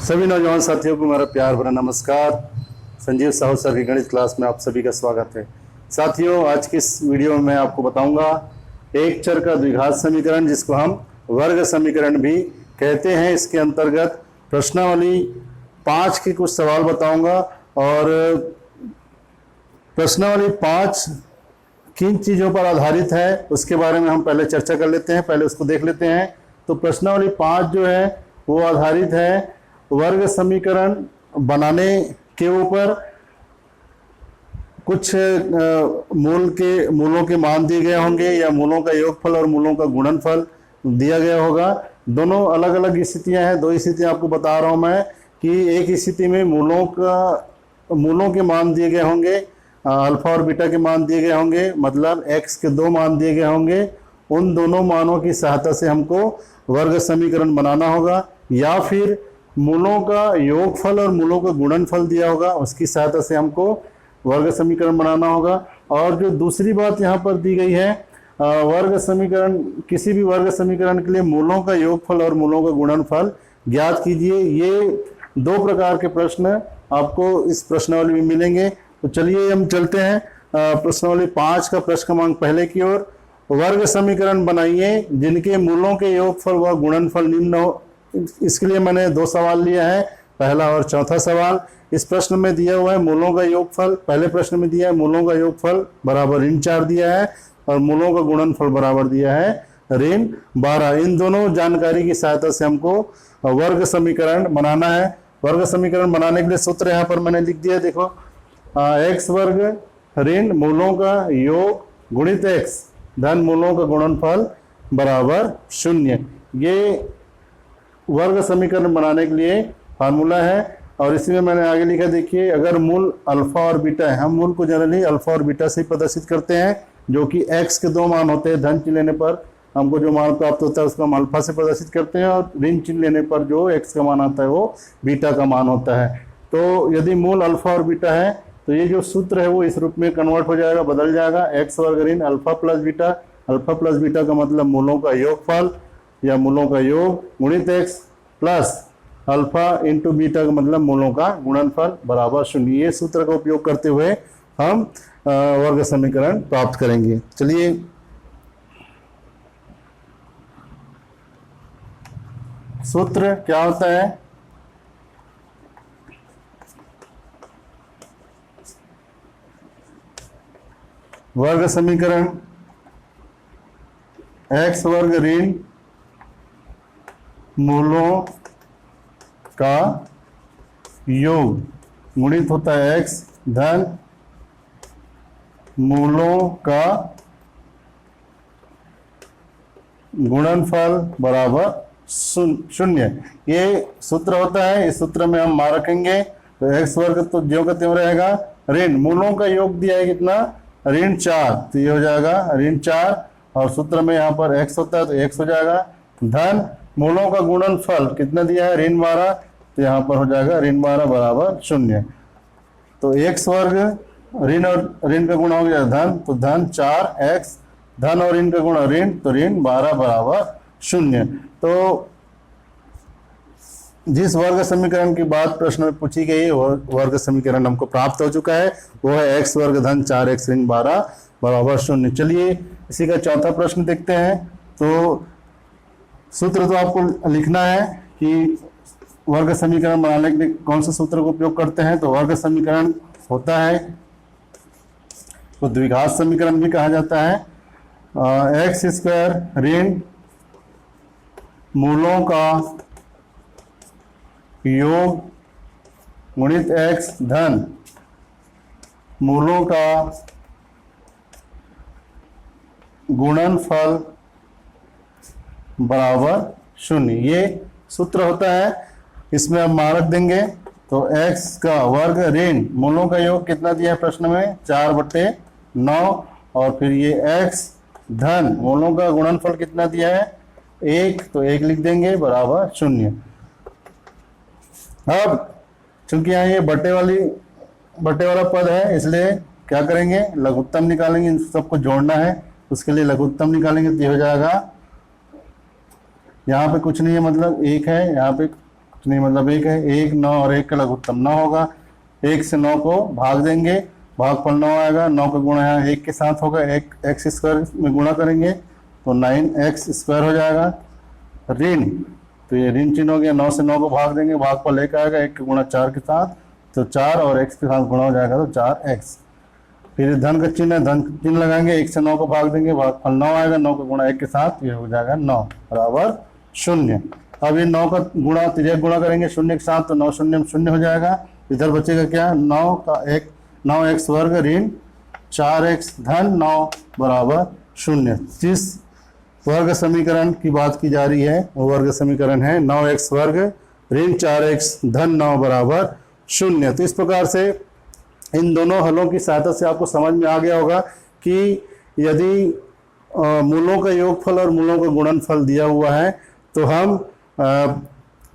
सभी नौजवान साथियों को मेरा प्यार भरा नमस्कार। संजीव साहू सर की गणित क्लास में आप सभी का स्वागत है। साथियों, आज की इस वीडियो में मैं आपको बताऊंगा एक चर का द्विघात समीकरण, जिसको हम वर्ग समीकरण भी कहते हैं। इसके अंतर्गत प्रश्नावली 5 के कुछ सवाल बताऊंगा और प्रश्नावली 5 किन चीज़ों पर आधारित है उसके बारे में हम पहले चर्चा कर लेते हैं, पहले उसको देख लेते हैं। तो प्रश्नावली 5 जो है वो आधारित है वर्ग समीकरण बनाने के ऊपर। कुछ मूलों के मान दिए गए होंगे या मूलों का योगफल और मूलों का गुणनफल दिया गया होगा। दोनों अलग अलग स्थितियां हैं, दो स्थितियां आपको बता रहा हूं मैं कि एक स्थिति में मूलों के मान दिए गए होंगे, अल्फा और बीटा के मान दिए गए होंगे, मतलब एक्स के 2 मान दिए गए होंगे। उन दोनों मानों की सहायता से हमको वर्ग समीकरण बनाना होगा, या फिर मूलों का योगफल और मूलों का गुणनफल दिया होगा, उसकी सहायता से हमको वर्ग समीकरण बनाना होगा। और जो दूसरी बात यहाँ पर दी गई है, वर्ग समीकरण, किसी भी वर्ग समीकरण के लिए मूलों का योगफल और मूलों का गुणनफल ज्ञात कीजिए। ये 2 प्रकार के प्रश्न आपको इस प्रश्नावली में मिलेंगे। तो चलिए हम चलते हैं प्रश्नावली 5 का प्रश्न क्रमांक पहले की ओर। वर्ग समीकरण बनाइए जिनके मूलों के योगफल व गुणनफल निम्न हो। इसके लिए मैंने 2 सवाल लिया है, पहला और चौथा सवाल। इस प्रश्न में दिया हुआ है मूलों का योगफल, पहले प्रश्न में दिया है मूलों का योगफल बराबर ऋण 4 दिया है और मूलों का गुणनफल बराबर दिया है ऋण 12। इन दोनों जानकारी की सहायता से हमको वर्ग समीकरण बनाना है। वर्ग समीकरण बनाने के लिए सूत्र यहाँ पर मैंने लिख दिया, देखो, एक्स वर्ग ऋण मूलों का योग गुणित एक्स धन मूलों का गुणनफल बराबर 0। ये वर्ग समीकरण बनाने के लिए फार्मूला है। और इसी में मैंने आगे लिखा, देखिए, अगर मूल अल्फा और बीटा है, हम मूल को जनरली अल्फा और बीटा से प्रदर्शित करते हैं, जो कि एक्स के 2 मान होते हैं। धन चिन्ह लेने पर हमको जो मान प्राप्त होता है उसको हम अल्फा से प्रदर्शित करते हैं, और ऋण चिन्ह लेने पर जो एक्स का मान आता है वो बीटा का मान होता है। तो यदि मूल अल्फा और बीटा है तो ये जो सूत्र है वो इस रूप में कन्वर्ट हो जाएगा, बदल जाएगा। एक्स वर्ग ऋण alpha plus beta, alpha plus beta का मतलब मूलों का योगफल या मूलों का योग गुणित x plus alpha into beta का मतलब मूलों का गुणनफल बराबर 0। ये सूत्र का उपयोग करते हुए हम वर्ग समीकरण प्राप्त करेंगे। चलिए सूत्र क्या होता है, वर्ग समीकरण एक्स वर्ग ऋण मूलों का योग गुणित होता है एक्स धन मूलों का गुणनफल बराबर 0। ये सूत्र होता है। इस सूत्र में हम मान रखेंगे तो एक्स वर्ग तो ज्यों का त्यों रहेगा, ऋण मूलों का योग दिया है कितना, ऋण 4, तो ये हो जाएगा ऋण 4, और सूत्र में यहाँ पर x होता है तो x हो जाएगा, धन मूलों का गुणनफल कितना दिया है, ऋण 12, तो यहाँ पर हो जाएगा ऋण 12 बराबर 0। तो x वर्ग ऋण और ऋण का गुणा हो गया धन, तो धन 4x, धन और ऋण का गुणा ऋण, तो ऋण 12 बराबर 0। तो जिस वर्ग समीकरण की बात प्रश्न में पूछी गई है वर्ग समीकरण हमको प्राप्त हो चुका है, वो है x वर्ग धन 4x ऋण 12 बराबर 0। चलिए इसी का चौथा प्रश्न देखते हैं। तो सूत्र तो आपको लिखना है कि वर्ग समीकरण बनाने के लिए कौन से सूत्र का उपयोग करते हैं। तो वर्ग समीकरण होता है, तो द्विघात समीकरण भी कहा जाता है। एक्स स्क्वायर ऋण मूलों का योग गुणित एक्स धन मूलों का गुणनफल बराबर 0। ये सूत्र होता है। इसमें हम मान रख देंगे, तो x का वर्ग ऋण मूलों का योग कितना दिया है प्रश्न में, 4/9, और फिर ये x धन मूलों का गुणनफल कितना दिया है, 1, तो 1 लिख देंगे बराबर 0। अब चूंकि यहाँ ये बटे वाला पद है, इसलिए क्या करेंगे, लघुत्तम निकालेंगे। इन सबको जोड़ना है, उसके लिए लघुत्तम निकालेंगे तो ये हो जाएगा, यहाँ पे कुछ नहीं है मतलब 1 है, यहाँ पे नहीं मतलब 1 है, 1 9 और 1 का लघुत्तम 9 होगा। 1 से 9 को भाग देंगे, भागफल 9 आएगा। 9 का गुणा यहाँ 1 के साथ होगा, एक एक्स स्क्वायर में गुणा करेंगे तो 9x स्क्वायर हो जाएगा। ऋण, तो ये ऋण चिन्ह हो गया। 9 से 9 को भाग देंगे, भागफल 1 आएगा, 1 का गुणा 4 के साथ, तो 4 और x के साथ गुणा हो जाएगा तो 4x। फिर धन का चिन्ह है, धन चिन्ह लगाएंगे, 1 से 9 को भाग देंगे, भागफल 9 आएगा, 9 का गुणा 1 के साथ, ये हो जाएगा 9 बराबर 0। अब ये 9 का गुणा तिर्यक गुणा करेंगे 0 के साथ, तो 9 शून्य में 0 हो जाएगा। इधर बचेगा क्या, 9 का 1 9x वर्ग ऋण 4x धन 9 बराबर 0। जिस वर्ग समीकरण की बात की जा रही है वो वर्ग समीकरण है 9x वर्ग ऋण 4x धन 9 बराबर 0। तो इस प्रकार से इन दोनों हलों की सहायता से आपको समझ में आ गया होगा कि यदि मूलों का योगफल और मूलों का गुणनफल दिया हुआ है तो हम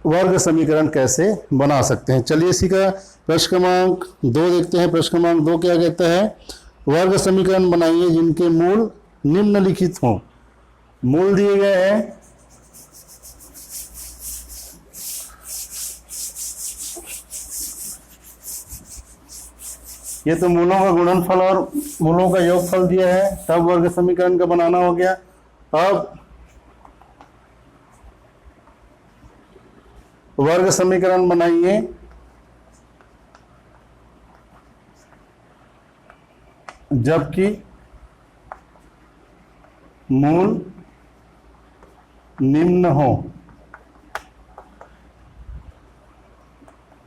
वर्ग समीकरण कैसे बना सकते हैं। चलिए इसी का प्रश्न क्रमांक 2 देखते हैं। प्रश्न क्रमांक 2 क्या कहता है, वर्ग समीकरण बनाइए जिनके मूल निम्नलिखित हों। मूल दिए गए हैं ये तो मूलों का गुणनफल और मूलों का योगफल दिया है, तब वर्ग समीकरण का बनाना हो गया। अब वर्ग समीकरण बनाइए जबकि मूल निम्न हो।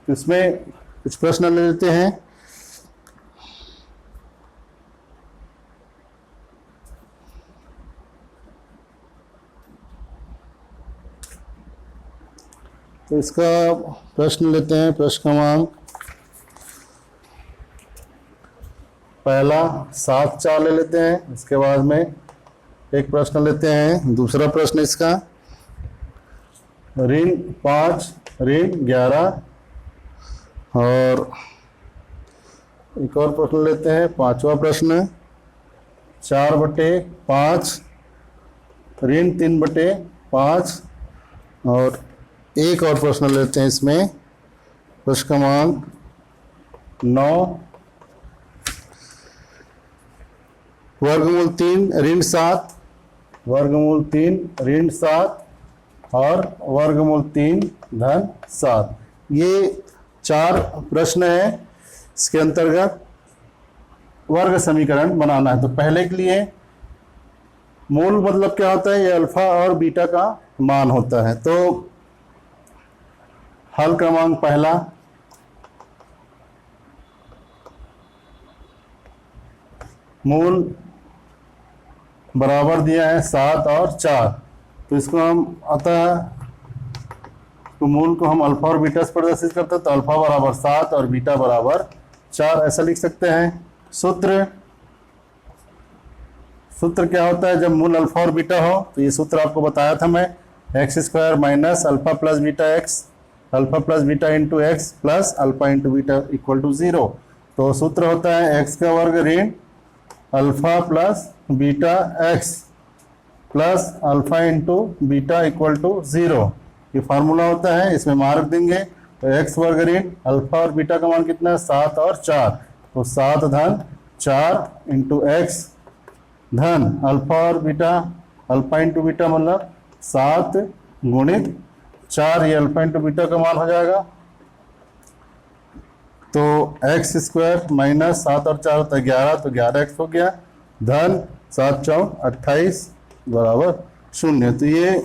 इसमें कुछ प्रश्न ले लेते हैं। तो इसका प्रश्न लेते हैं। प्रश्न क्रमांक पहला 7 4 ले लेते हैं। इसके बाद में एक प्रश्न लेते हैं। दूसरा प्रश्न इसका ऋण 5 ऋण 11 और एक और प्रश्न लेते हैं। 5वां प्रश्न 4/5 ऋण 3/5 और एक और प्रश्न लेते हैं इसमें। प्रश्न क्रमांक 9 वर्गमूल 3 ऋण 7 वर्गमूल 3 ऋण 7 और वर्गमूल 3 धन 7। ये 4 प्रश्न है। इसके अंतर्गत वर्ग समीकरण बनाना है। तो पहले के लिए मूल मतलब क्या होता है, ये अल्फा और बीटा का मान होता है। तो हल क्रमांक पहला मूल बराबर दिया है 7 और 4। तो इसको हम अतः तो मूल को हम अल्फा और बीटा से प्रदर्शित करते हैं। तो अल्फा बराबर 7 और बीटा बराबर 4 ऐसा लिख सकते हैं। सूत्र क्या होता है जब मूल अल्फा और बीटा हो, तो ये सूत्र आपको बताया था मैं, x² minus alpha plus beta x, alpha plus beta into x plus alpha into beta equal to 0। तो सूत्र होता है x का वर्ग ऋण alpha plus beta x plus alpha into beta equal to 0। ये फार्मूला होता है, इसमें मार्क देंगे। तो x वर्ग ऋण अल्फा और बीटा का मान कितना है, 7 और 4। तो 7 धन 4 इंटू एक्स धन अल्फा और बीटा, अल्फा इंटू बीटा मतलब 7 गुणित 4, ये अल्फा इंटू बीटा का मान हो जाएगा। तो x² माइनस 7 और 4 होता है 11, तो 11x हो गया धन 7 4 28 बराबर 0। तो ये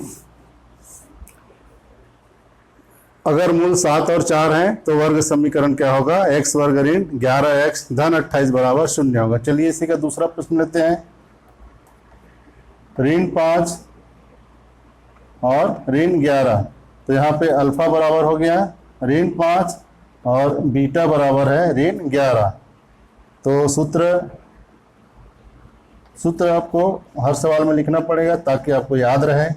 अगर मूल 7 और 4 हैं तो वर्ग समीकरण क्या होगा, x वर्ग ऋण 11x धन 28 बराबर 0 होगा। चलिए इसी का दूसरा प्रश्न लेते हैं। ऋण 5 और ऋण 11। तो यहाँ पे अल्फा बराबर हो गया ऋण 5 और बीटा बराबर है ऋण 11। तो सूत्र आपको हर सवाल में लिखना पड़ेगा ताकि आपको याद रहे।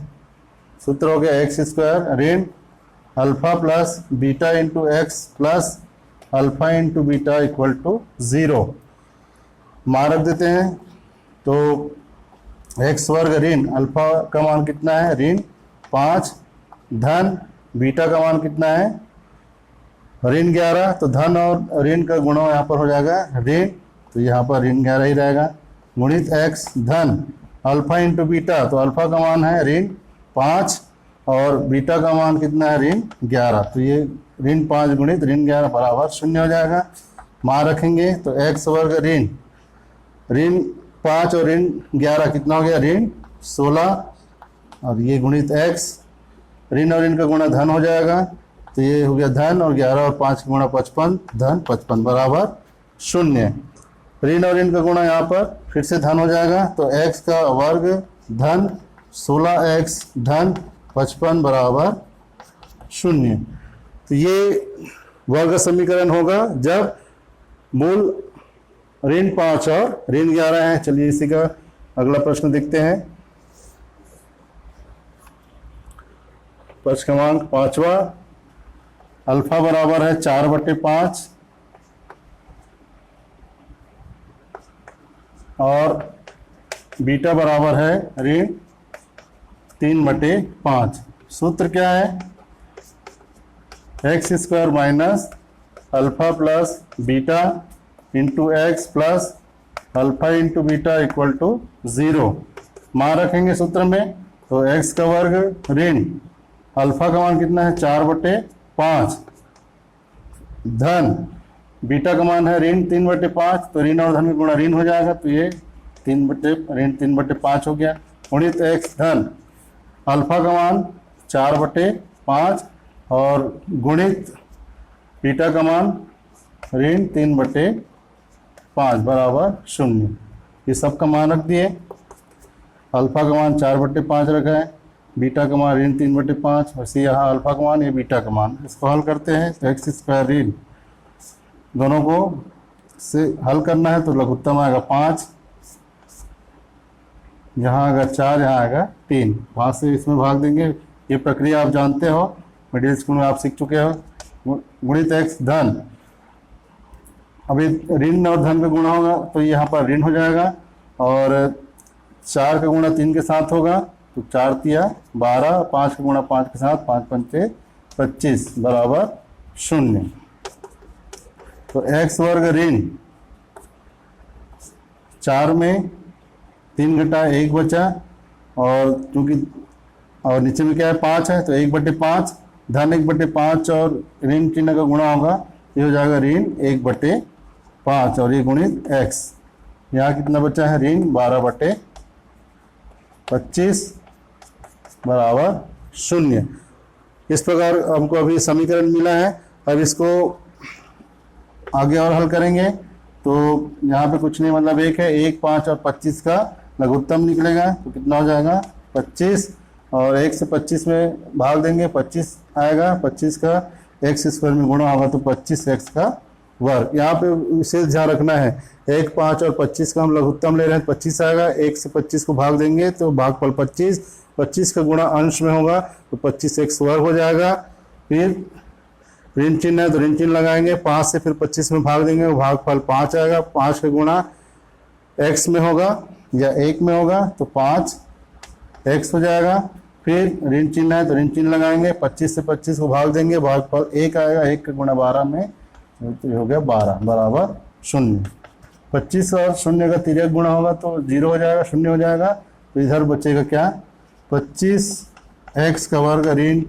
सूत्र हो गया x² ऋण alpha plus beta into x plus alpha into beta equal to 0। मान रख देते हैं। तो x वर्ग ऋण अल्फा का मान कितना है, ऋण 5 धन बीटा का मान कितना है ऋण 11, तो धन और ऋण का गुणा यहाँ पर हो जाएगा ऋण, तो यहाँ पर ऋण 11 ही रहेगा, गुणित x धन अल्फा इंटू बीटा, तो अल्फा का मान है ऋण 5 और बीटा का मान कितना है ऋण 11, तो ये ऋण 5 गुणित ऋण 11 बराबर 0 हो जाएगा। मान रखेंगे तो x वर्ग ऋण 5 और ऋण 11 कितना हो गया ऋण 16, और ये गुणित x, ऋण और ऋण का गुणा धन हो जाएगा, तो ये हो गया धन और 11 और 5 का गुणा 55, धन 55 बराबर 0। ऋण और ऋण का गुणा यहाँ पर फिर से धन हो जाएगा, तो x का वर्ग धन 16x धन 55 बराबर 0। तो ये वर्ग समीकरण होगा जब मूल ऋण 5 और ऋण 11 है। चलिए इसी का अगला प्रश्न देखते हैं। प्रश्न क्रमांक 5वां, अल्फा बराबर है 4/5 और बीटा बराबर है ऋण 3/5। सूत्र क्या है, x² minus alpha plus beta into x plus alpha into beta equal to 0। मान रखेंगे सूत्र में, तो x का वर्ग ऋण अल्फा का मान कितना है 4/5 धन बीटा का मान है ऋण 3/5, तो ऋण और धन का गुणा ऋण हो जाएगा, तो ये ऋण 3/5 हो गया, गुणित x धन अल्फा का मान 4/5 और गुणित बीटा का मान ऋण 3/5 बराबर 0। ये सब का मान रख दिए, अल्फा का मान 4/5 रखा है, बीटा का मान ऋण 3/5, वैसे यहाँ अल्फा का मान ये बीटा का मान। इसको हल करते हैं तो x² ऋण दोनों को से हल करना है, तो लघुत्तम आएगा 5, यहाँ आएगा 4, यहाँ आएगा 3, 5 से इसमें भाग देंगे। ये प्रक्रिया आप जानते हो, मिडिल स्कूल में आप सीख चुके हो। गुणित x धन, अभी ऋण और धन का गुणा होगा तो यहाँ पर ऋण हो जाएगा, और 4 का गुणा 3 के साथ होगा, तो 4 तिया 12, 5 का गुणा 5 के साथ 5 पंचे 25 बराबर 0। तो x वर्ग ऋण 4 में 3 घटा 1 बचा, और क्योंकि और नीचे में क्या है 5 है, तो 1/5 धन 1/5 और ऋण चिन्ह का गुणा होगा, ये हो जाएगा ऋण 1/5 और ये गुणित x, यहाँ कितना बचा है ऋण 12/25 बराबर 0। इस प्रकार हमको अभी समीकरण मिला है। अब इसको आगे और हल करेंगे, तो यहाँ पे कुछ नहीं, मतलब एक है 1, 5 और 25 का लघुत्तम निकलेगा, तो कितना हो जाएगा 25, और 1 से 25 में भाग देंगे 25 आएगा, 25 का x² में गुणा होगा तो 25x का वर्ग। यहाँ पे विशेष ध्यान रखना है, 1, 5 और 25 का हम लघुत्तम ले रहे हैं, 25 आएगा, 1 से 25 को भाग देंगे तो भागफल 25, 25 का गुणा अंश में होगा तो 25x वर्ग हो जाएगा। फिर ऋण चिन्ह है तो ऋण चिन्ह लगाएंगे, 5 से फिर 25 में भाग देंगे, भागफल 5 आएगा, 5 का गुणा x में होगा या 1 में होगा तो 5x हो जाएगा। फिर ऋण चिन्ह है तो ऋण चिन्ह लगाएंगे, 25 से 25 को भाग देंगे, भागफल 1 आएगा, 1 का गुणा 12 में तो हो गया 12 बराबर 0। 25 और 0 का तिर्यक गुणा होगा तो 0 हो जाएगा, 0 हो जाएगा, तो इधर बचेगा क्या 25x का वर्ग ऋण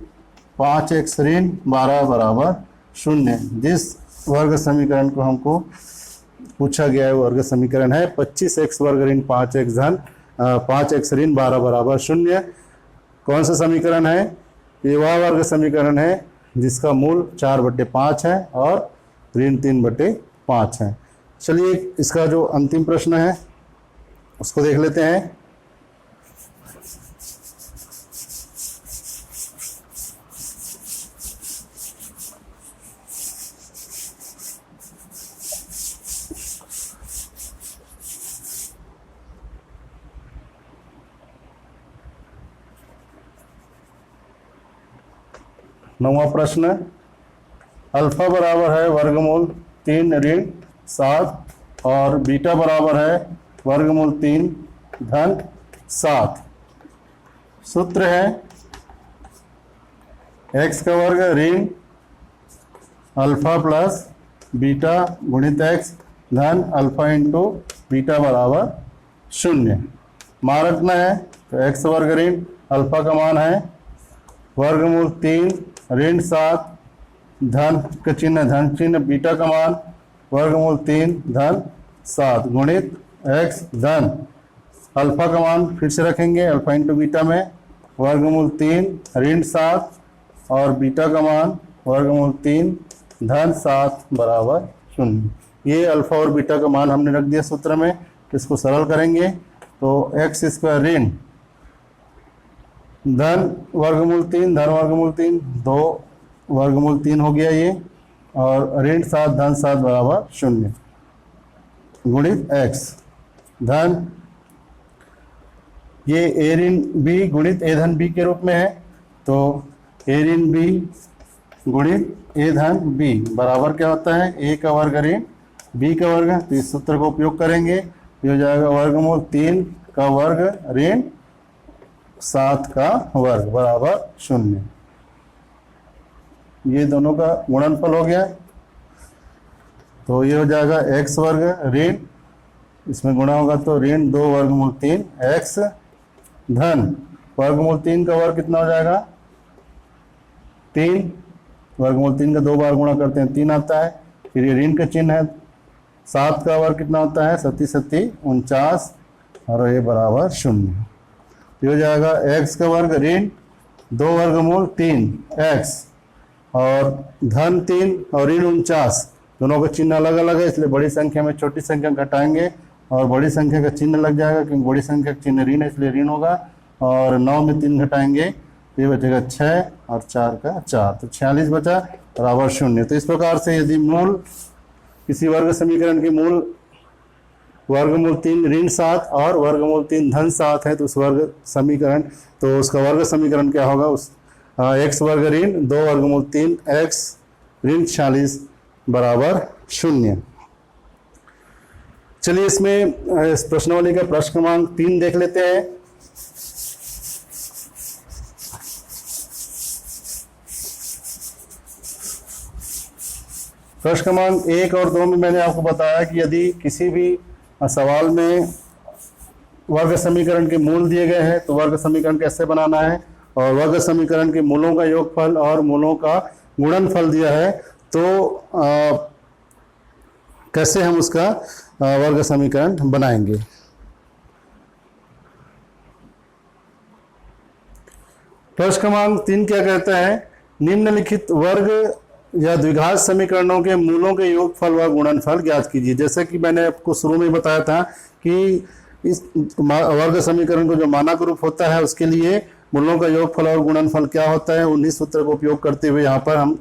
5x ऋण 12 बराबर 0। जिस वर्ग समीकरण को हमको पूछा गया है वर्ग समीकरण है 25x वर्ग ऋण 5x धन 5x ऋण 12 बराबर 0। कौन सा समीकरण है, ये वह वर्ग समीकरण है जिसका मूल 4/5 है और ऋण 3/5 है। चलिए इसका जो अंतिम प्रश्न है उसको देख लेते हैं। नौवां प्रश्न, अल्फा बराबर है वर्गमूल 3 ऋण 7 और बीटा बराबर है वर्गमूल 3 धन 7। सूत्र है एक्स का वर्ग ऋण अल्फा प्लस बीटा गुणित एक्स धन अल्फा इंटू बीटा बराबर 0। मान रखना है तो एक्स वर्ग ऋण अल्फा का मान है वर्गमूल 3 ऋण 7 धन का चिन्ह धन चिन्ह बीटा का मान वर्गमूल 3 धन 7 गुणित एक्स धन अल्फा का मान फिर से रखेंगे अल्फा इंटू बीटा में वर्गमूल 3 ऋण 7 और बीटा का मान वर्गमूल 3 धन 7 बराबर 0। ये अल्फा और बीटा का मान हमने रख दिया सूत्र में। इसको सरल करेंगे तो एक्स स्क्वायर ऋण धन वर्गमूल 3 धन वर्गमूल 3 2 वर्गमूल 3 हो गया ये और ऋण 7 धन 7 बराबर 0 गुणित एक्स धन ये ए ऋण बी गुणित ए धन बी के रूप में है तो ए ऋण बी गुणित ए धन बी बराबर क्या होता है ए का वर्ग ऋण बी का वर्ग। तो इस सूत्र का उपयोग करेंगे ये हो जाएगा वर्गमूल 3 का वर्ग ऋण 7 का वर्ग बराबर 0। ये दोनों का गुणनफल हो गया तो ये हो जाएगा एक्स वर्ग ऋण इसमें गुणा होगा तो ऋण 2 वर्गमूल 3 एक्स धन वर्गमूल 3 का वर्ग कितना हो जाएगा 3 वर्गमूल 3 का 2 बार गुणा करते हैं 3 आता है। फिर ये ऋण का चिन्ह है 7 का वर्ग कितना होता है 7 7 49 और ये बराबर 0। ये हो जाएगा एक्स का वर्ग ऋण 2 वर्गमूल 3 एक्स और धन 3 और ऋण 49 दोनों का चिन्ह अलग अलग है इसलिए बड़ी संख्या में छोटी संख्या घटाएंगे और बड़ी संख्या का चिन्ह लग जाएगा क्योंकि बड़ी संख्या का चिन्ह ऋण है इसलिए ऋण होगा और 9 में 3 घटाएंगे तो ये बचेगा 6 और 4 का 4 तो 46 बचा बराबर 0। तो इस प्रकार से यदि मूल किसी वर्ग समीकरण के मूल वर्गमूल 3 ऋण 7 और वर्गमूल 3 धन 7 है तो उस वर्ग समीकरण तो उसका वर्ग समीकरण क्या होगा उस एक्स वर्ग ऋण 2 वर्गमूल 3 एक्स ऋण 46 बराबर 0। चलिए इसमें इस प्रश्नावली का प्रश्न क्रमांक 3 देख लेते हैं। प्रश्न क्रमांक 1 और 2 में मैंने आपको बताया कि यदि किसी भी सवाल में वर्ग समीकरण के मूल दिए गए हैं तो वर्ग समीकरण कैसे बनाना है और वर्ग समीकरण के मूलों का योगफल और मूलों का गुणनफल दिया है तो कैसे हम उसका वर्ग समीकरण बनाएंगे। प्रश्न क्रमांक 3 क्या कहता है निम्नलिखित वर्ग या द्विघात समीकरणों के मूलों के योगफल व गुणनफल ज्ञात कीजिए। जैसे कि मैंने आपको शुरू में बताया था कि इस वर्ग समीकरण को जो मानक रूप होता है उसके लिए मूलों का योगफल और गुणनफल क्या होता है उन्हीं सूत्र का उपयोग करते हुए यहाँ पर हम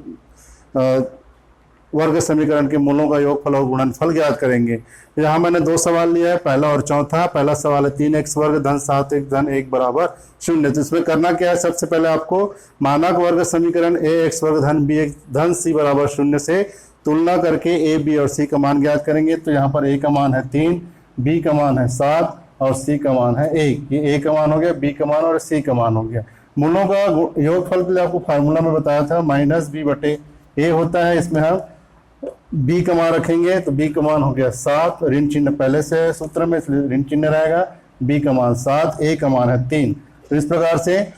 वर्ग समीकरण के मूलों का योगफल और गुणनफल ज्ञात करेंगे। यहाँ मैंने 2 सवाल लिया है पहला और चौथा। पहला सवाल है 3x वर्ग धन 7x धन 1 बराबर 0। तो इसमें करना क्या है सबसे पहले आपको मानक वर्ग समीकरण ax वर्ग धन bx धन c बराबर 0 से तुलना करके a b और c का मान ज्ञात करेंगे। तो यहाँ पर a का मान है 3 b का मान है 7 और c का मान है 1। ये a का मान हो गया b का मान और c का मान हो गया। मूलों का योगफल के लिए आपको फार्मूला में बताया था -b/a होता है। इसमें हम b का मान रखेंगे तो b का मान हो गया 7 ऋण चिन्ह पहले से है सूत्र में इसलिए ऋण चिन्ह रहेगा b का मान 7 a का मान है 3। तो इस प्रकार से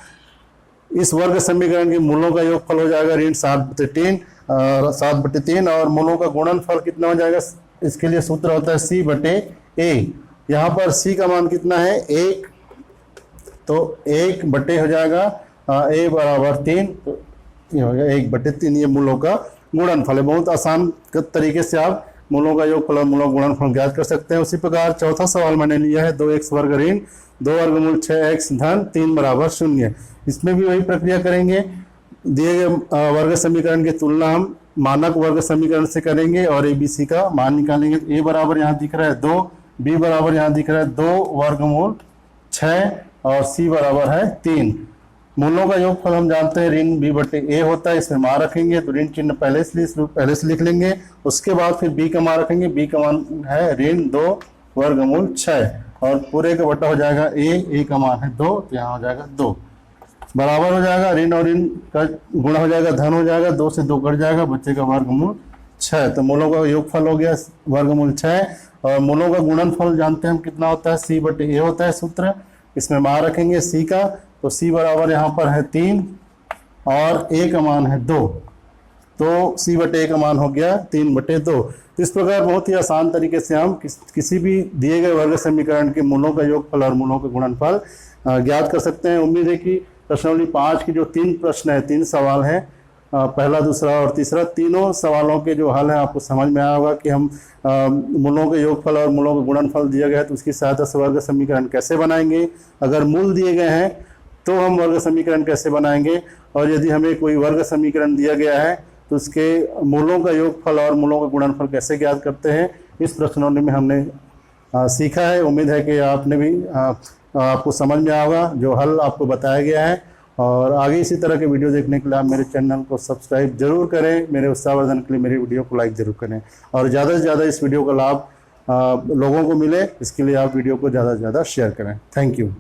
इस वर्ग समीकरण के मूलों का योगफल हो जाएगा ऋण 7/3 और मूलों का गुणनफल कितना हो जाएगा इसके लिए सूत्र होता है c/a। यहाँ पर c का मान कितना है 1 तो 1/, हो जाएगा a बराबर 3 तो ये हो गया 1/3। ये मूलों का गुणनफल है। बहुत आसान तरीके से आप मूलों का योगफल और मूलों का गुणनफल ज्ञात कर सकते हैं। उसी प्रकार चौथा सवाल मैंने लिया है 2x वर्ग ऋण 2 वर्गमूल 6x धन 3 बराबर 0। इसमें भी वही प्रक्रिया करेंगे। दिए गए वर्ग समीकरण की तुलना हम मानक वर्ग समीकरण से करेंगे और ABC का मान निकालेंगे। a बराबर यहाँ दिख रहा है 2 b बराबर यहाँ दिख रहा है 2 वर्गमूल 6 और c बराबर है 3। मूलों का योगफल हम जानते हैं ऋण b/a होता है। इसमें मान रखेंगे तो ऋण चिन्ह पहले से लिख लेंगे। उसके बाद फिर b का मान रखेंगे। b का मान है ऋण 2 वर्गमूल 6 और पूरे का बटा हो जाएगा a का मान है 2 तो यहाँ हो जाएगा 2। बराबर हो जाएगा, ऋण और ऋण का गुणा हो जाएगा, धन हो जाएगा, 2 से 2 कट जाएगा, बच्चे का वर्गमूल 6। तो मूलों का योगफल हो गया वर्गमूल 6। और मूलों का गुणनफल जानते हैं हम कितना होता है, C/A होता है सूत्र। इसमें मान रखेंगे C का, तो C बराबर यहाँ पर है 3 और A का मान है 2, तो C/A का मान हो गया 3/2। तो इस प्रकार बहुत ही आसान तरीके से हम किसी भी दिए गए वर्ग समीकरण के मूलों का योगफल और मूलों का गुणनफल ज्ञात कर सकते हैं। उम्मीद है कि प्रश्नावली 5 की जो 3 प्रश्न है, 3 सवाल हैं, पहला, दूसरा और तीसरा, तीनों सवालों के जो हल है आपको समझ में आया होगा कि हम मूलों के योगफल और मूलों का गुणनफल दिया गया है तो उसकी सहायता से वर्ग समीकरण कैसे बनाएंगे, अगर मूल दिए गए हैं तो हम वर्ग समीकरण कैसे बनाएंगे, और यदि हमें कोई वर्ग समीकरण दिया गया है तो उसके मूलों का योगफल और मूलों का गुणनफल कैसे ज्ञात करते हैं, इस प्रश्नों में हमने सीखा है। उम्मीद है कि आपने भी आपको समझ में आएगा जो हल आपको बताया गया है। और आगे इसी तरह के वीडियो देखने के लिए आप मेरे चैनल को सब्सक्राइब जरूर करें, मेरे उत्साहवर्धन के लिए मेरी वीडियो को लाइक जरूर करें, और ज़्यादा से ज़्यादा इस वीडियो का लाभ लोगों को मिले इसके लिए आप वीडियो को ज़्यादा से ज़्यादा शेयर करें। Thank you.